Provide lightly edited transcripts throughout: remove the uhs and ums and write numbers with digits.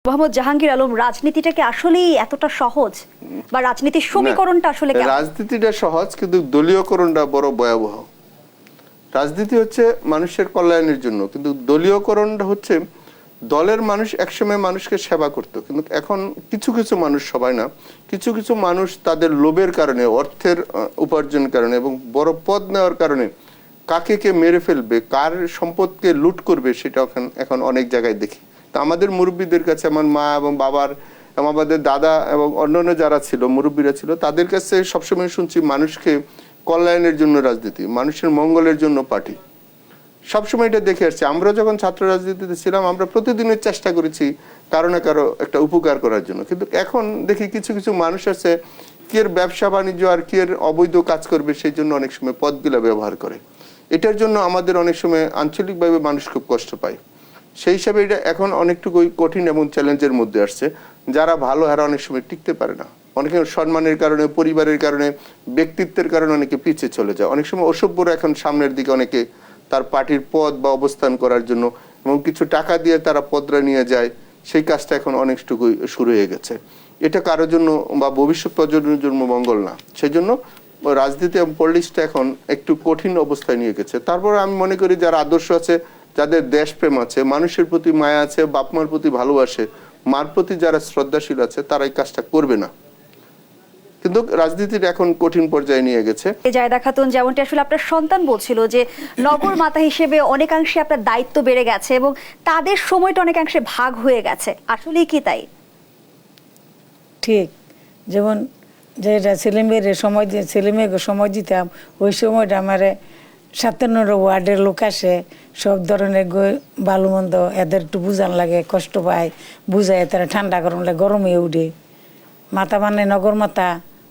মোহাম্মদ জাহাঙ্গীর আলম, রাজনীতিটাকে আসলেই এতটা সহজ বা রাজনীতির সমীকরণটা আসলে কেমন? রাজনীতিটা সহজ, কিন্তু দলীয়করণটা বড় ভয়াবহ। রাজনীতি হচ্ছে মানুষের কল্যাণের জন্য, কিন্তু দলীয়করণটা হচ্ছে দলের মানুষ একসময় মানুষকে সেবা করতো, কিন্তু এখন কিছু কিছু মানুষ, সবাই না, কিছু কিছু মানুষ তাদের লোভের কারণে, অর্থের উপার্জনের কারণে এবং বড় পদ নেওয়ার কারণে কাকে কে মেরে ফেলবে, কার সম্পদকে লুট করবে, সেটা এখন অনেক জায়গায় দেখি। তা আমাদের মুরব্বীদের কাছে, আমার মা এবং বাবার এবং আমাদের দাদা এবং অন্যান্য যারা ছিল, মুরব্বীরা ছিল, তাদের কাছে সবসময় শুনছি মানুষকে কল্যাণের জন্য রাজনীতি, মানুষের মঙ্গলের জন্য পার্টি। সবসময় এটা দেখে আসছি। আমরা যখন ছাত্র রাজনীতিতে ছিলাম, আমরা প্রতিদিনের চেষ্টা করেছি কারো না কারো একটা উপকার করার জন্য, কিন্তু এখন দেখি কিছু কিছু মানুষ আছে কি এর ব্যবসা বাণিজ্য আর কি এর অবৈধ কাজ করবে, সেই জন্য অনেক সময় পদগুলা ব্যবহার করে। এটার জন্য আমাদের অনেক সময় আঞ্চলিকভাবে মানুষ খুব কষ্ট পায়। সেই হিসাবে এটা এখন অনেকটুকুই কঠিন এবং চ্যালেঞ্জের মধ্যে আসছে। যারা ভালো, এরা অনেক সময় টিকতে পারে না। অনেকে সম্মানের কারণে, পরিবারের কারণে, ব্যক্তিত্বের কারণে অনেকে পিছিয়ে চলে যায়। অনেক সময় অসভ্যরা এখন সামনের দিকে, অনেকে তার পার্টির পদ বা অবস্থান করার জন্য এবং কিছু টাকা দিয়ে তারা পদরা নিয়ে যায়। সেই কাজটা এখন অনেকটুকুই শুরু হয়ে গেছে। এটা কারোর জন্য বা ভবিষ্যৎ প্রজন্মের জন্য মঙ্গল না। সেই জন্য রাজনীতি এবং পলিটিক্সটা এখন একটু কঠিন অবস্থায় নিয়ে গেছে। তারপর আমি মনে করি যারা আদর্শ আছে, যাদের দেশপ্রেম আছে, মানুষের প্রতি মায়া আছে, বাপ মার প্রতি ভালোবাসে, মার প্রতি যারা শ্রদ্ধাশীল আছে, তারা এই কাজটা করবে না। কিন্তু রাজনীতির এখন কঠিন পর্যায়ে নিয়ে গেছে। জায়দা খাতুন, যেমনটি আসলে আপনার সন্তান বলছিল যে নগর মাতা হিসেবে অনেকাংশে আপনার দায়িত্ব বেড়ে গেছে এবং তাদের সময়টা অনেকাংশে ভাগ হয়ে গেছে, আসলেই কি তাই? ঠিক, যেমন যেটা ছেলেমেয়ের সময় দিয়ে ছেলেমেয়েকে সময় দিতাম, ওই সময়টা আমার 57 ওয়ার্ডের লোক আসে, সব ধরনের ভালো মন্দ এদের একটু বুঝান লাগে, কষ্ট পায়, বুঝায় তারা ঠান্ডা গরম লাগে, গরমে উঠে মাথা মানে নগর মাথা।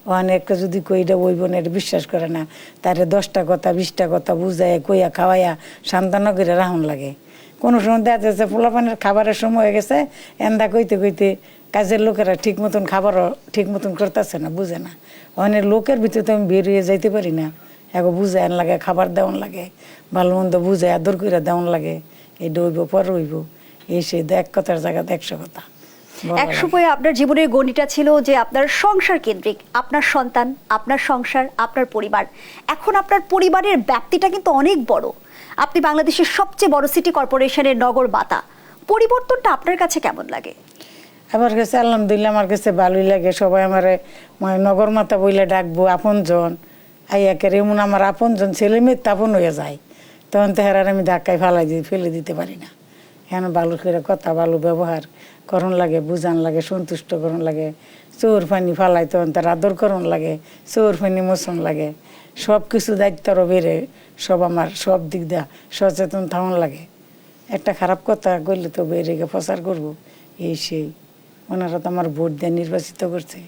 ওখানে একটা যদি কইটা ওই বোনের বিশ্বাস করে না, তারে 10টা কথা 20টা কথা বুঝায় কইয়া খাওয়াইয়া সান্ত্বনা করে রাখুন লাগে। কোনো সময় দেখা যাচ্ছে পোলাপানের খাবারের সময় হয়ে গেছে, এন্দা কইতে কইতে কাজের লোকেরা ঠিক মতন খাবারও ঠিক মতন করতেছে না, বুঝে না। ওখানে লোকের ভিতরে তো আমি বেরিয়ে যাইতে পারি না, এখন বুঝায় লাগে, খাবার দেওয়ান লাগে, ভালো মন্দ বুঝায় আদর করে দেওয়ান লাগে। এই ডইব পর রইব, এই সে এক কথার জায়গাতে 100 কথা। এক সময় আপনার জীবনের গণিটা ছিল যে আপনার সংসার কেন্দ্রিক, আপনার সন্তান, আপনার সংসার, আপনার পরিবার। এখন আপনার পরিবারের ব্যাপ্তিটা কিন্তু অনেক বড়। আপনি বাংলাদেশের সবচেয়ে বড় সিটি কর্পোরেশনের নগর মাতা। পরিবর্তনটা আপনার কাছে কেমন লাগে? আমার কাছে আলহামদুলিল্লাহ, আমার কাছে ভালোই লাগে। সবাই আমার নগর মাতা বইলে ডাকবো, আপনজন আইয়াকের, এমন আমার আপনজন ছেলে মেয়ে আপন হয়ে যায়, তখন তো হেরার আমি ধাক্কায় ফেলে দিতে পারি না। এখন ভালো করে কথা, ভালো ব্যবহার করণ লাগে, বুঝান লাগে, সন্তুষ্ট করণ লাগে। চোর পানি ফালাই তখন তার আদর করণ লাগে, চোর পানি মোচন লাগে। সব কিছু দায়িত্বরও বেড়ে সব আমার সব দিক দিয়া সচেতন থাকুন লাগে। একটা খারাপ কথা করলে তো বেড়ে গিয়ে প্রচার করবো, এই সেই। ওনারা তো আমার ভোট দিয়ে নির্বাচিত করছে,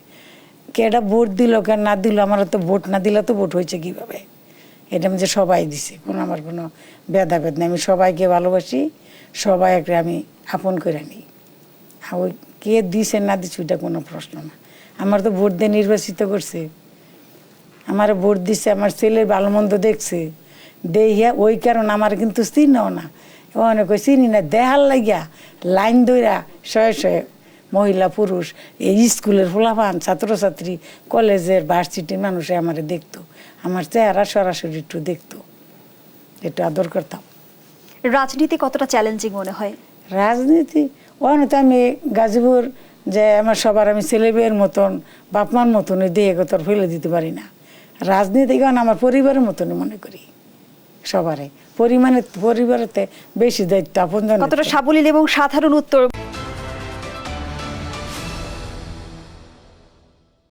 কেটা ভোট দিল কে না দিল, আমার তো ভোট না দিলে তো ভোট হয়েছে কীভাবে? এটা আমি যে সবাই দিছে, আমার কোনো ভেদাভেদ নেই। আমি সবাইকে ভালোবাসি, সবাইকে আমি আপন করে নিই। আর ওই কে দিছে না দিচ্ছে ওইটা কোনো প্রশ্ন না। আমার তো ভোট দিয়ে নির্বাচিত করছে, আমার ভোট দিছে, আমার ছেলের ভালো মন্দ দেখছে, দেখিয়া ওই কারণ আমার কিন্তু চিনাও না, অনেক চিনি না, দেহার লাগিয়া লাইন দইরা শয়ে শয়ে মহিলা পুরুষ, এই স্কুলের ফুলাফান, ছাত্রছাত্রী, কলেজের ভার্সিটির মানুষে আমার দেখতো, আমার চেহারা সরাসরি একটু দেখতো, একটু আদর করতাম। রাজনীতি কতটা চ্যালেঞ্জিং মনে হয়? রাজনীতি ওখানে তো আমি গাজীপুর যে আমার সবার আমি ছেলে মেয়ের মতন, বাপমার মতনই দিয়ে তোর ফেলে দিতে পারি না। রাজনীতি কারণ আমার পরিবারের মতনই মনে করি, সবারে পরিবারেতে বেশি দায়িত্ব আপন। কতটা সাবলীল এবং সাধারণ উত্তর।